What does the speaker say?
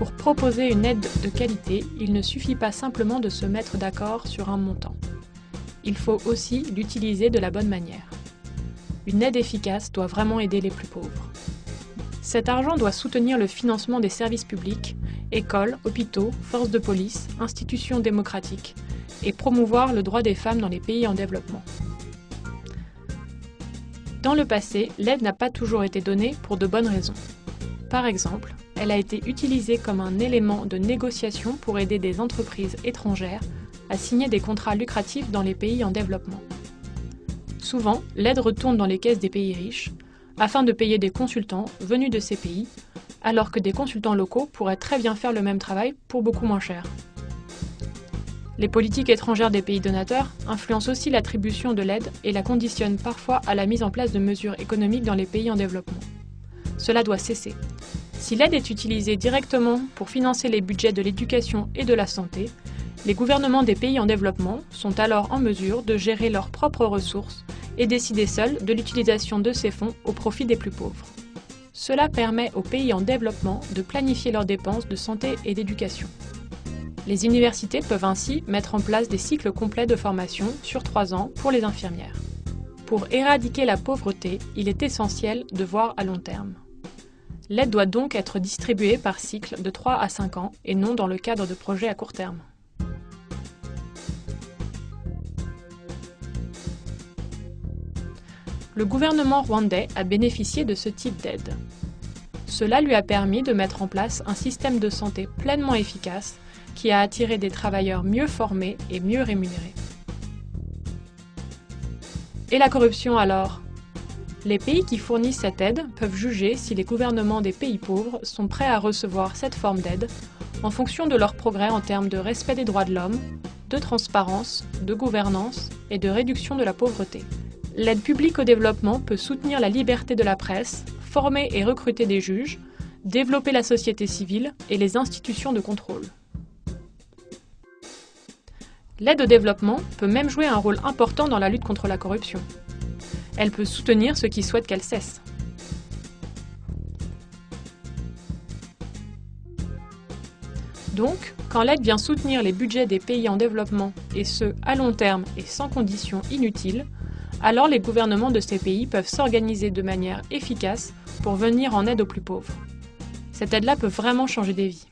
Pour proposer une aide de qualité, il ne suffit pas simplement de se mettre d'accord sur un montant. Il faut aussi l'utiliser de la bonne manière. Une aide efficace doit vraiment aider les plus pauvres. Cet argent doit soutenir le financement des services publics, écoles, hôpitaux, forces de police, institutions démocratiques, et promouvoir le droit des femmes dans les pays en développement. Dans le passé, l'aide n'a pas toujours été donnée pour de bonnes raisons. Par exemple, elle a été utilisée comme un élément de négociation pour aider des entreprises étrangères à signer des contrats lucratifs dans les pays en développement. Souvent, l'aide retourne dans les caisses des pays riches, afin de payer des consultants venus de ces pays, alors que des consultants locaux pourraient très bien faire le même travail pour beaucoup moins cher. Les politiques étrangères des pays donateurs influencent aussi l'attribution de l'aide et la conditionnent parfois à la mise en place de mesures économiques dans les pays en développement. Cela doit cesser. Si l'aide est utilisée directement pour financer les budgets de l'éducation et de la santé, les gouvernements des pays en développement sont alors en mesure de gérer leurs propres ressources et décider seuls de l'utilisation de ces fonds au profit des plus pauvres. Cela permet aux pays en développement de planifier leurs dépenses de santé et d'éducation. Les universités peuvent ainsi mettre en place des cycles complets de formation sur 3 ans pour les infirmières. Pour éradiquer la pauvreté, il est essentiel de voir à long terme. L'aide doit donc être distribuée par cycle de 3 à 5 ans et non dans le cadre de projets à court terme. Le gouvernement rwandais a bénéficié de ce type d'aide. Cela lui a permis de mettre en place un système de santé pleinement efficace qui a attiré des travailleurs mieux formés et mieux rémunérés. Et la corruption alors ? Les pays qui fournissent cette aide peuvent juger si les gouvernements des pays pauvres sont prêts à recevoir cette forme d'aide en fonction de leur progrès en termes de respect des droits de l'homme, de transparence, de gouvernance et de réduction de la pauvreté. L'aide publique au développement peut soutenir la liberté de la presse, former et recruter des juges, développer la société civile et les institutions de contrôle. L'aide au développement peut même jouer un rôle important dans la lutte contre la corruption. Elle peut soutenir ceux qui souhaitent qu'elle cesse. Donc, quand l'aide vient soutenir les budgets des pays en développement, et ce, à long terme et sans conditions inutiles, alors les gouvernements de ces pays peuvent s'organiser de manière efficace pour venir en aide aux plus pauvres. Cette aide-là peut vraiment changer des vies.